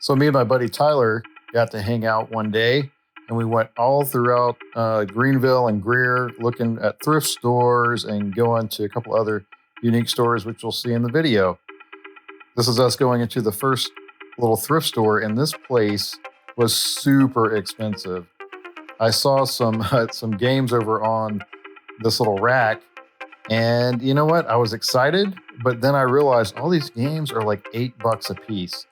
So me and my buddy Tyler got to hang out one day, and we went all throughout Greenville and Greer looking at thrift stores and going to a couple other unique stores, which you'll see in the video. This is us going into the first little thrift store, and this place was super expensive. I saw some games over on this little rack, and you know what? I was excited, but then I realized all these games are like $8 a piece.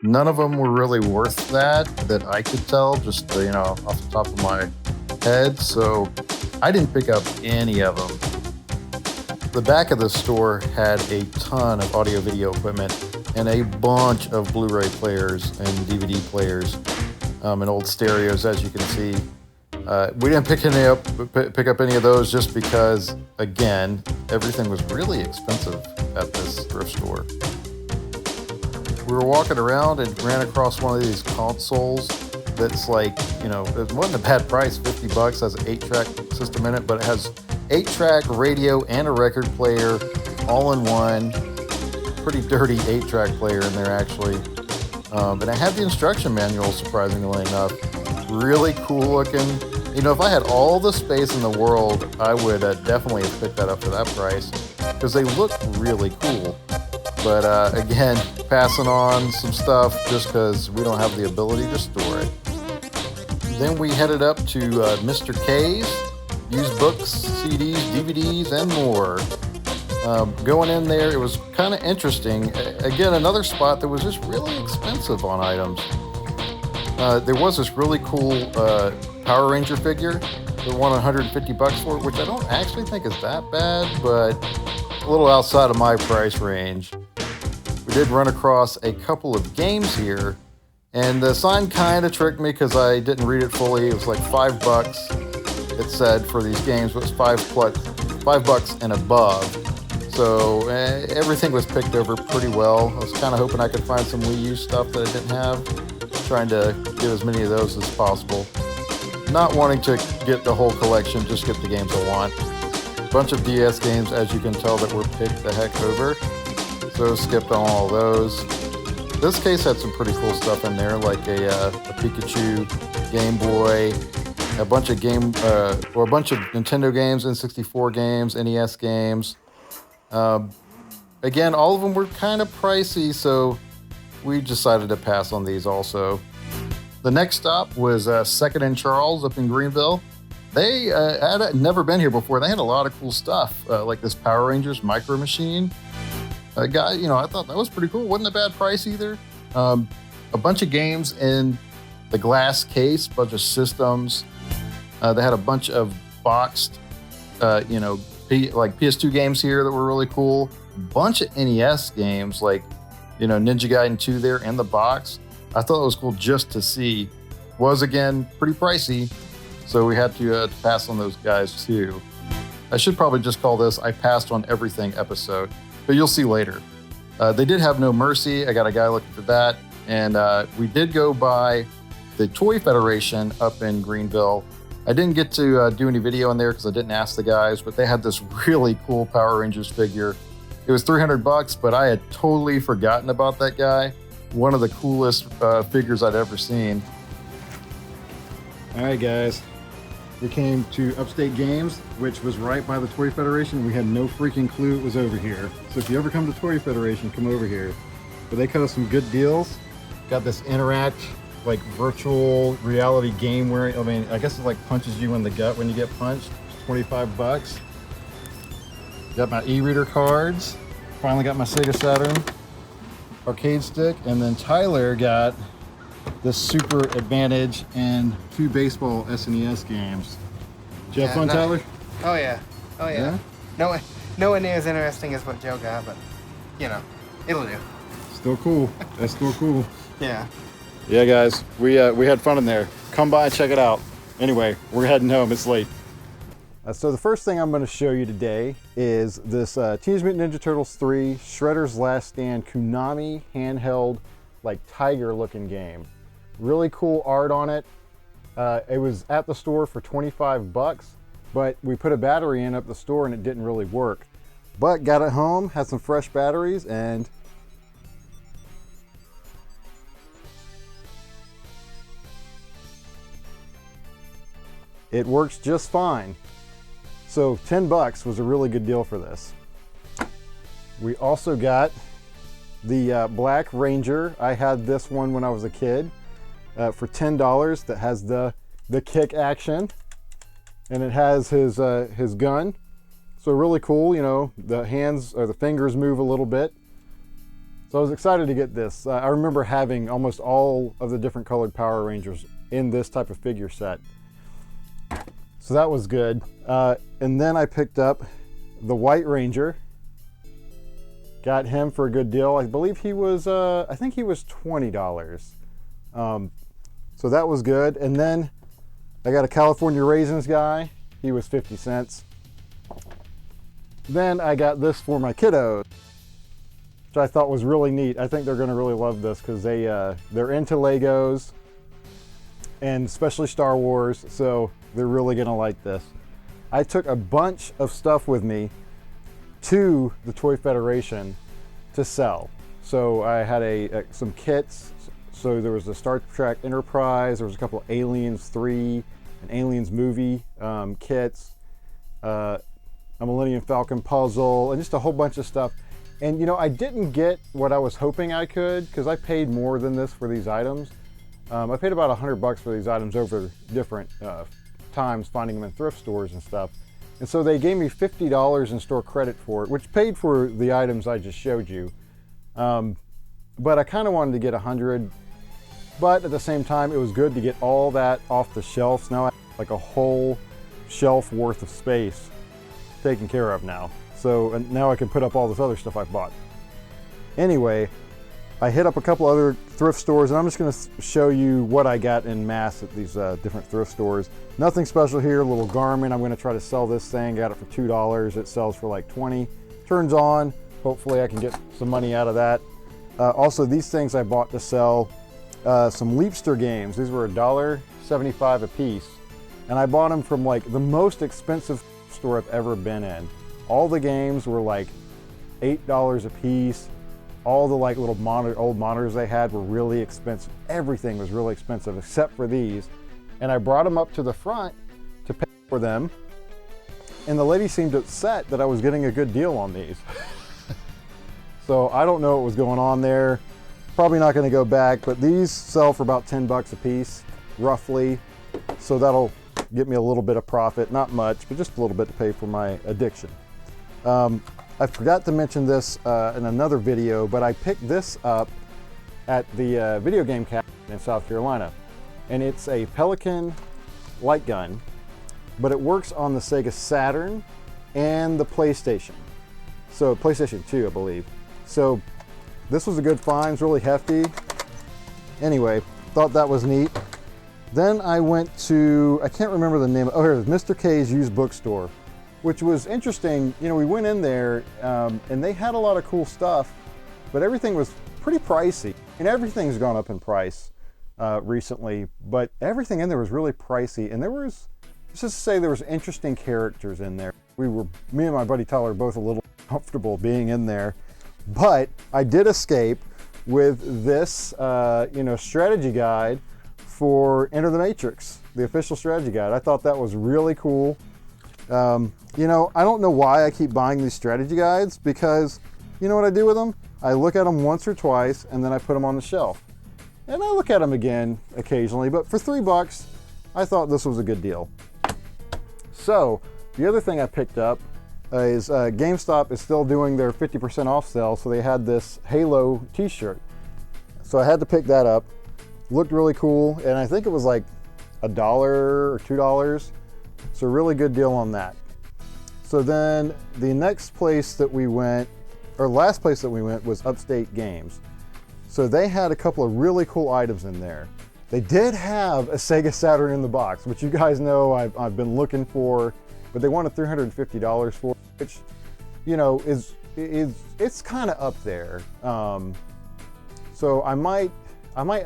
None of them were really worth that I could tell, just off the top of my head. So I didn't pick up any of them. The back of the store had a ton of audio video equipment and a bunch of Blu-ray players and DVD players and old stereos, as you can see. We didn't pick up any of those just because, again, everything was really expensive at this thrift store. We were walking around and ran across one of these consoles that's like, it wasn't a bad price, $50, has an 8-track system in it, but it has 8-track radio and a record player all in one. Pretty dirty 8-track player in there, actually. And it had the instruction manual, surprisingly enough. Really cool looking. If I had all the space in the world, I would definitely have picked that up for that price because they look really cool. But again, passing on some stuff just because we don't have the ability to store it. Then we headed up to Mr. K's, used books, CDs, DVDs, and more. Going in there, it was kind of interesting. Again, another spot that was just really expensive on items. There was this really cool Power Ranger figure. They wanted $150 for it, which I don't actually think is that bad, but a little outside of my price range. We did run across a couple of games here, and the sign kind of tricked me because I didn't read it fully. It was like $5. It said for these games, but it was $5 and above. So everything was picked over pretty well. I was kind of hoping I could find some Wii U stuff that I didn't have. Trying to get as many of those as possible. Not wanting to get the whole collection, just get the games I want. A bunch of DS games, as you can tell, that were picked the heck over. So skipped on all those. This case had some pretty cool stuff in there, like a Pikachu, Game Boy, a bunch of Nintendo games, N64 games, NES games. Again, all of them were kind of pricey, so we decided to pass on these also. The next stop was Second and Charles up in Greenville. They had never been here before. They had a lot of cool stuff, like this Power Rangers Micro Machine. I thought that was pretty cool. Wasn't a bad price either. A bunch of games in the glass case, bunch of systems. They had a bunch of boxed, like PS2 games here that were really cool. Bunch of NES games like, Ninja Gaiden 2 there in the box. I thought it was cool just to see. Was, again, pretty pricey, so we had to pass on those guys too. I should probably just call this I Passed on Everything episode, but you'll see later. They did have No Mercy. I got a guy looking for that. And we did go by the Toy Federation up in Greenville. I didn't get to do any video in there because I didn't ask the guys, but they had this really cool Power Rangers figure. It was $300, but I had totally forgotten about that guy. One of the coolest figures I'd ever seen. All right, guys. We came to Upstate Games, which was right by the Toy Federation. We had no freaking clue it was over here. So if you ever come to Toy Federation, come over here. But they cut us some good deals. Got this Interact, like virtual reality game where, I guess it like punches you in the gut when you get punched. $25. Got my e-reader cards. Finally got my Sega Saturn arcade stick. And then Tyler got this Super Advantage and 2 baseball SNES games. Did you have fun, Tyler? Oh yeah. No one near as interesting as what Joe got, but it'll do. Still cool. That's still cool. Yeah. Yeah, guys, we had fun in there. Come by and check it out. Anyway, we're heading home. It's late. So the first thing I'm going to show you today is this Teenage Mutant Ninja Turtles 3 Shredder's Last Stand Konami handheld, like tiger-looking game. Really cool art on it. It was at the store for $25, but we put a battery in up the store and it didn't really work. But got it home, had some fresh batteries, and it works just fine. So 10 bucks was a really good deal for this. We also got the Black Ranger. I had this one when I was a kid for $10 that has the kick action, and it has his gun. So really cool, you know, the hands or the fingers move a little bit. So I was excited to get this. I remember having almost all of the different colored Power Rangers in this type of figure set. So that was good. And then I picked up the White Ranger. Got him for a good deal. I believe he was, I think he was $20. So that was good. And then I got a California Raisins guy. He was 50 cents. Then I got this for my kiddos, which I thought was really neat. I think they're gonna really love this because they're into Legos and especially Star Wars, so they're really gonna like this. I took a bunch of stuff with me to the Toy Federation to sell. So I had some kits. So there was a Star Trek Enterprise, there was a couple of Aliens 3 and Aliens movie kits, a Millennium Falcon puzzle, and just a whole bunch of stuff. And you know, I didn't get what I was hoping I could because I paid more than this for these items. I paid about 100 bucks for these items over different times, finding them in thrift stores and stuff. And so they gave me $50 in store credit for it, which paid for the items I just showed you. But I kind of wanted to get 100, but at the same time, it was good to get all that off the shelves. Now I have like a whole shelf worth of space taken care of now. So and now I can put up all this other stuff I bought. Anyway, I hit up a couple other thrift stores, and I'm just going to show you what I got in mass at these different thrift stores. Nothing special here, a little Garmin. I'm going to try to sell this thing. Got it for $2. It sells for like 20. Turns on. Hopefully I can get some money out of that. Also, these things I bought to sell some Leapster Games. These were $1.75 a piece. And I bought them from like the most expensive store I've ever been in. All the games were like $8 a piece. All the like little old monitors they had were really expensive. Everything was really expensive except for these. And I brought them up to the front to pay for them. And the lady seemed upset that I was getting a good deal on these. So I don't know what was going on there. Probably not going to go back, but these sell for about 10 bucks a piece, roughly. So that'll get me a little bit of profit, not much, but just a little bit to pay for my addiction. I forgot to mention this in another video, but I picked this up at the video game cabinet in South Carolina. And it's a Pelican Light Gun, but it works on the Sega Saturn and the PlayStation. So PlayStation 2, I believe. So this was a good find, it's really hefty. Anyway, thought that was neat. Then I went to, I can't remember the name, oh here, it was Mr. K's used bookstore, which was interesting. You know, we went in there and they had a lot of cool stuff, but everything was pretty pricey. And everything's gone up in price recently, but everything in there was really pricey. And there was, let's just say there was interesting characters in there. Me and my buddy Tyler were both a little comfortable being in there, but I did escape with this, strategy guide for Enter the Matrix, the official strategy guide. I thought that was really cool. I don't know why I keep buying these strategy guides, because you know what I do with them? I look at them once or twice and then I put them on the shelf. And I look at them again occasionally, but for $3, I thought this was a good deal. So the other thing I picked up is GameStop is still doing their 50% off sale, so they had this Halo t-shirt. So I had to pick that up. Looked really cool, and I think it was like $1 or $2. So really good deal on that. So then the next place that we went, or last place that we went, was Upstate Games. So they had a couple of really cool items in there. They did have a Sega Saturn in the box, which you guys know I've been looking for, but they wanted $350 for, which, you know, it's kind of up there. So I might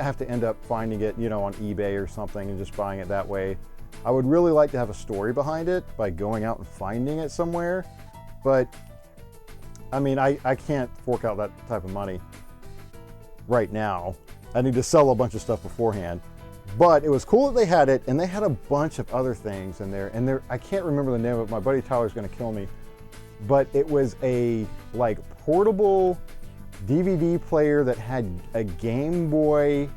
have to end up finding it, you know, on eBay or something and just buying it that way. I would really like to have a story behind it by going out and finding it somewhere, but I mean, I can't fork out that type of money right now. I need to sell a bunch of stuff beforehand. But it was cool that they had it, and they had a bunch of other things in there. And I can't remember the name of it. My buddy Tyler's gonna kill me. But it was a like portable DVD player that had a Game Boy,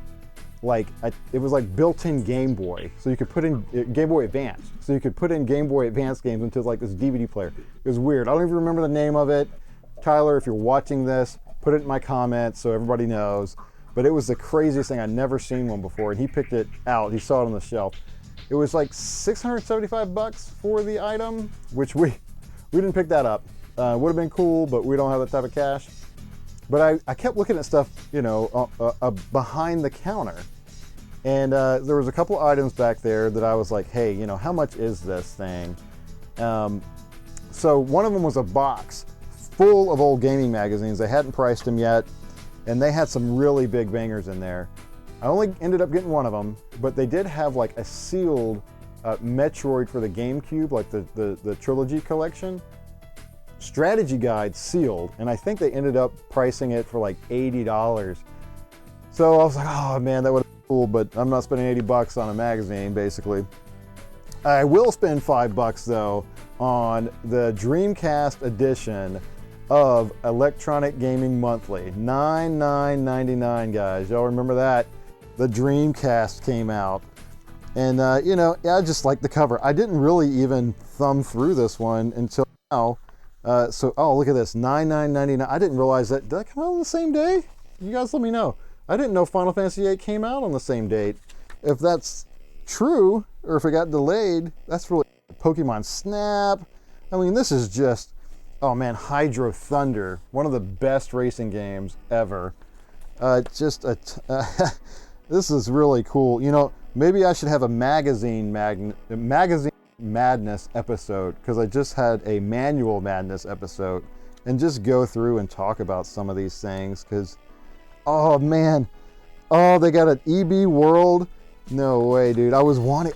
it was like built-in Game Boy. So you could put in Game Boy Advance. So you could put in Game Boy Advance games into like this DVD player. It was weird. I don't even remember the name of it. Tyler, if you're watching this, put it in my comments so everybody knows. But it was the craziest thing. I'd never seen one before, and he picked it out. He saw it on the shelf. It was like $675 for the item, which we didn't pick that up. Would have been cool, but we don't have that type of cash. But I kept looking at stuff, behind the counter. And there was a couple items back there that I was like, hey, how much is this thing? So one of them was a box full of old gaming magazines. They hadn't priced them yet, and they had some really big bangers in there. I only ended up getting one of them, but they did have like a sealed Metroid for the GameCube, like the trilogy collection. Strategy guide sealed, and I think they ended up pricing it for like $80. So I was like, oh man, that would have been cool, but I'm not spending $80 on a magazine, basically. I will spend $5 though on the Dreamcast edition of Electronic Gaming Monthly. $99.99, guys. Y'all remember that? The Dreamcast came out. And I just like the cover. I didn't really even thumb through this one until now. Look at this, $99.99. I didn't realize that. Did that come out on the same day? You guys let me know. I didn't know Final Fantasy VIII came out on the same date. If that's true, or if it got delayed, that's really Pokemon Snap. I mean, this is just, oh man, Hydro Thunder, one of the best racing games ever. This is really cool. Maybe I should have a magazine madness episode, because I just had a manual madness episode, and just go through and talk about some of these things, because oh man, they got an EB World. No way, dude. I was wanting,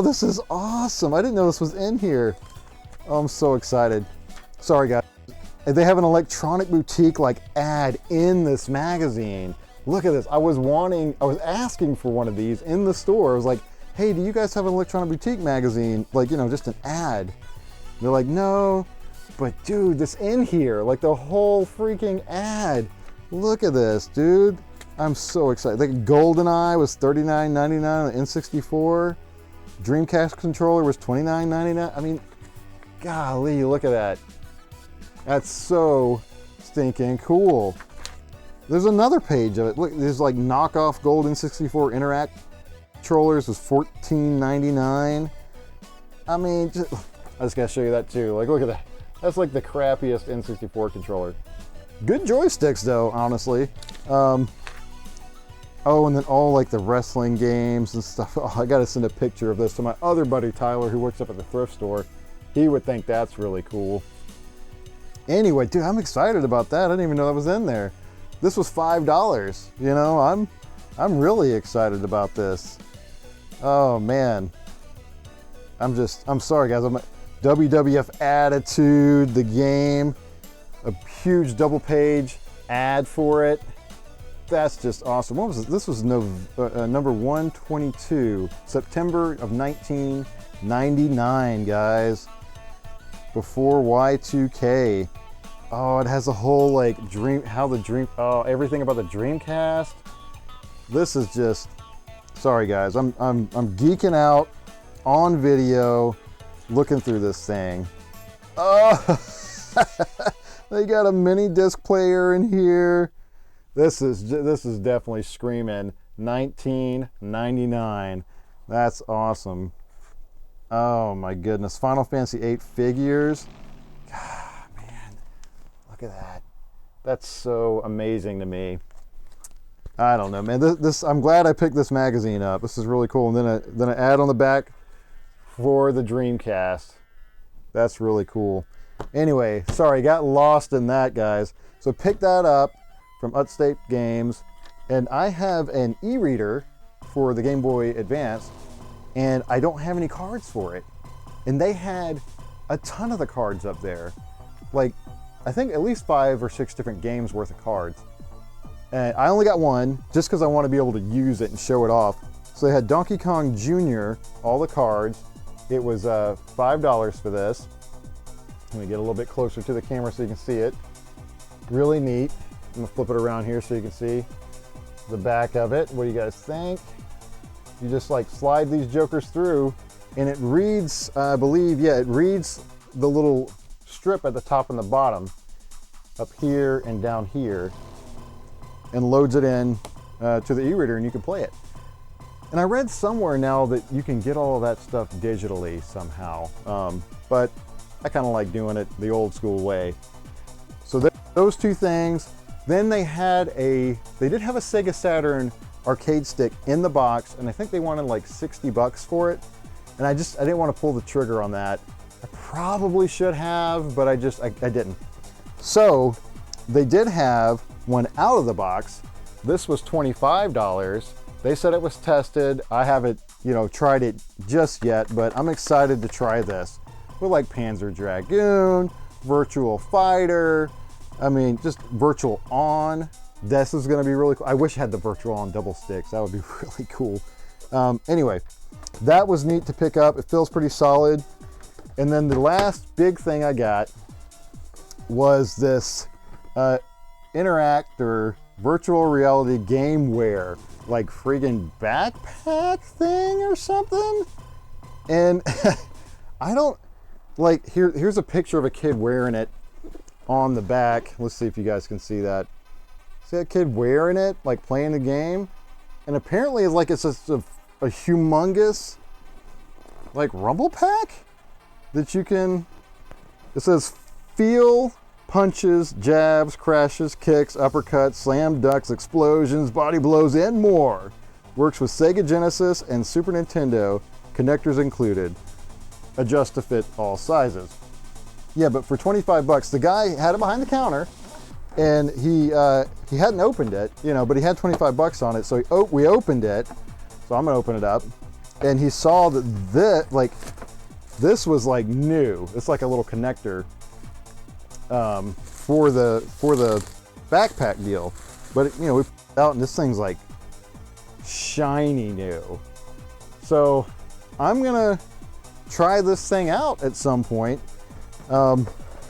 this is awesome. I didn't know this was in here. Oh, I'm so excited. Sorry guys, they have an electronic boutique ad in this magazine. Look at this. I was asking for one of these in the store. I was like, hey, do you guys have an electronic boutique magazine? Just an ad. They're like, no, but dude, this in here, the whole freaking ad. Look at this, dude. I'm so excited. GoldenEye was $39.99 on the N64. Dreamcast controller was $29.99. I mean, golly, look at that. That's so stinking cool. There's another page of it. Look, there's knockoff Golden 64 Interact controllers was $14.99. I mean, I just gotta show you that too. Look at that. That's the crappiest N64 controller. Good joysticks though, honestly. And then all the wrestling games and stuff. Oh, I gotta send a picture of this to my other buddy Tyler, who works up at the thrift store. He would think that's really cool. Anyway, dude, I'm excited about that. I didn't even know that was in there. This was $5. I'm really excited about this. Oh man. I'm sorry guys. WWF Attitude, the game, a huge double page ad for it. That's just awesome. What was this? This was number 122, September of 1999, guys. Before Y2K. Oh, it has a whole everything about the Dreamcast. This is just, sorry guys, I'm geeking out on video, looking through this thing. Oh, they got a mini disc player in here. This is definitely screaming 1999. That's awesome. Oh my goodness, Final Fantasy VIII figures. God, man, look at that. That's so amazing to me. I don't know, man. I'm glad I picked this magazine up. This is really cool. And then an ad on the back for the Dreamcast. That's really cool. Anyway, sorry, got lost in that, guys. So pick that up from Upstate Games, and I have an e-reader for the Game Boy Advance, and I don't have any cards for it. And they had a ton of the cards up there. I think at least 5 or 6 different games worth of cards. And I only got one just because I want to be able to use it and show it off. So they had Donkey Kong Jr., all the cards. It was $5 for this. Let me get a little bit closer to the camera so you can see it. Really neat. I'm gonna flip it around here so you can see the back of it. What do you guys think? You just like slide these jokers through and it reads, I believe, yeah, it reads the little strip at the top and the bottom, up here and down here, and loads it in to the e-reader and you can play it. And I read somewhere now that you can get all of that stuff digitally somehow, but I kind of like doing it the old school way. So those two things. Then they did have a Sega Saturn arcade stick in the box, and I think they wanted like 60 bucks for it. And I didn't want to pull the trigger on that. I probably should have, but I didn't. So they did have one out of the box. This was $25. They said it was tested. I haven't, tried it just yet, but I'm excited to try this. With like Panzer Dragoon, Virtual Fighter, I mean, just Virtual On. This is gonna be really cool. I wish I had the Virtual On double sticks. That would be really cool. Anyway, that was neat to pick up. It feels pretty solid. And then the last big thing I got was this Interact or virtual reality gameware, like friggin' backpack thing or something. And I don't, like, here's a picture of a kid wearing it on the back. Let's see if you guys can see that. See that kid wearing it, like playing the game? And apparently it's just a humongous, like, rumble pack that you can, it says feel, punches, jabs, crashes, kicks, uppercuts, slam ducks, explosions, body blows, and more. Works with Sega Genesis and Super Nintendo, connectors included. Adjust to fit all sizes. Yeah, but for 25 bucks, the guy had it behind the counter, and he hadn't opened it, but he had 25 bucks on it, so we opened it. So I'm gonna open it up, and he saw that this was like new. It's like a little connector for the backpack deal, but we put it out, and this thing's like shiny new. So I'm gonna try this thing out at some point.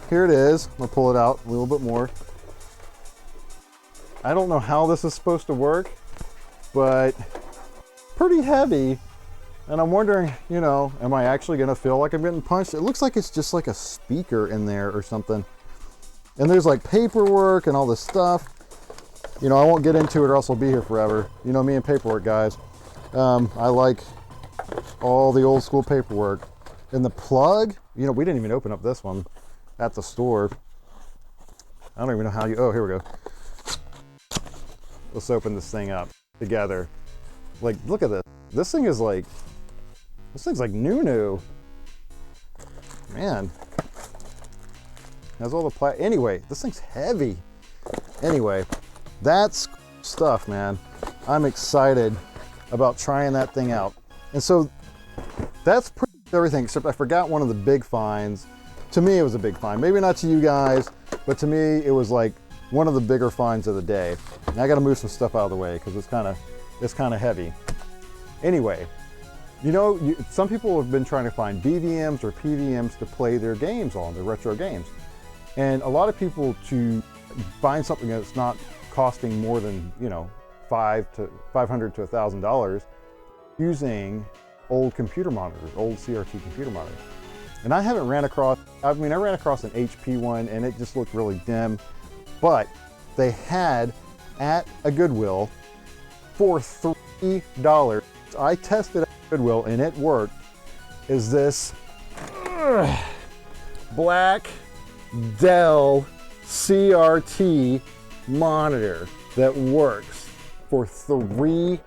Here it is. I'm gonna pull it out a little bit more. I don't know how this is supposed to work, but pretty heavy. And I'm wondering, am I actually gonna feel like I'm getting punched? It looks like it's just like a speaker in there or something. And there's like paperwork and all this stuff. I won't get into it or else I'll be here forever. Me and paperwork, guys. I like all the old school paperwork. And the plug, we didn't even open up this one at the store. I don't even know how oh, here we go. Let's open this thing up together. Like, look at this. This thing's like new. Man. Has all the anyway, this thing's heavy. Anyway, that's stuff, man. I'm excited about trying that thing out. And so that's pretty much everything, except I forgot one of the big finds. To me, it was a big find. Maybe not to you guys, but to me, it was like one of the bigger finds of the day. And I got to move some stuff out of the way because it's kind of heavy. Anyway, some people have been trying to find BVMs or PVMs to play their games on, their retro games. And a lot of people, to find something that's not costing more than, $500 to $1,000, using old computer monitors, old CRT computer monitors. And I haven't ran across, I ran across an HP one and it just looked really dim, but they had at a Goodwill for $3. I tested at Goodwill and it worked. Is this black Dell CRT monitor that works for $3.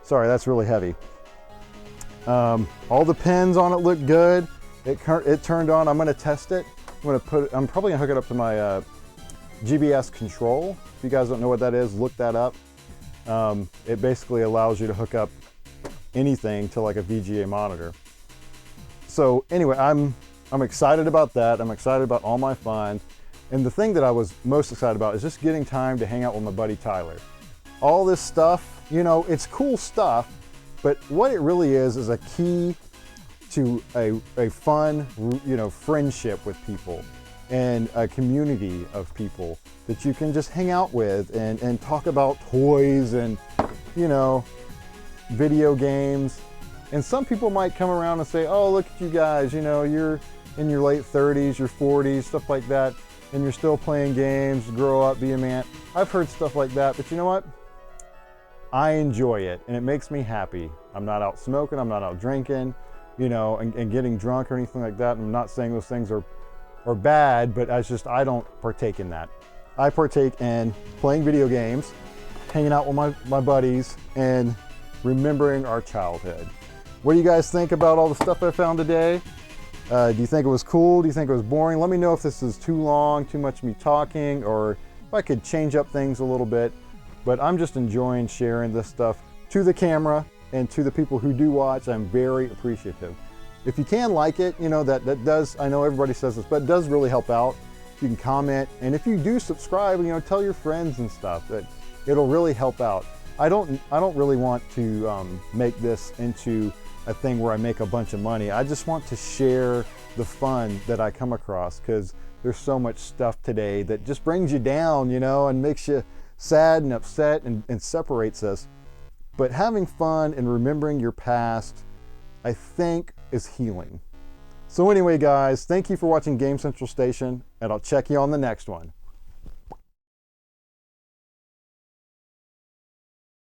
Sorry, that's really heavy. All the pins on it look good. It turned on. I'm going to test it. I'm probably going to hook it up to my GBS control. If you guys don't know what that is, look that up. It basically allows you to hook up anything to like a VGA monitor. So anyway, I'm excited about that. I'm excited about all my finds. And the thing that I was most excited about is just getting time to hang out with my buddy Tyler. all this stuff, you know, it's cool stuff, but what it really is a key to a fun, you know, friendship with people and a community of people that you can just hang out with and talk about toys and, you know, video games. And some people might come around and say, oh, look at you guys, you know, you're in your late 30s, your 40s, stuff like that, and you're still playing games, grow up, be a man. I've heard stuff like that, but you know what? I enjoy it, and it makes me happy. I'm not out smoking, I'm not out drinking, you know, and getting drunk or anything like that. I'm not saying those things are bad, but I don't partake in that. I partake in playing video games, hanging out with my buddies, and remembering our childhood. What do you guys think about all the stuff I found today? Do you think it was cool? Do you think it was boring? Let me know if this is too long, too much me talking, or if I could change up things a little bit. But I'm just enjoying sharing this stuff to the camera and to the people who do watch. I'm very appreciative. If you can like it, you know, that does, I know everybody says this, but it does really help out. You can comment, and if you do subscribe, you know, tell your friends and stuff. That it'll really help out. I don't really want to make this into a thing where I make a bunch of money. I just want to share the fun that I come across, because there's so much stuff today that just brings you down, you know, and makes you sad and upset and separates us. But having fun and remembering your past, I think, is healing. So anyway, guys, thank you for watching Game Central Station, and I'll check you on the next one.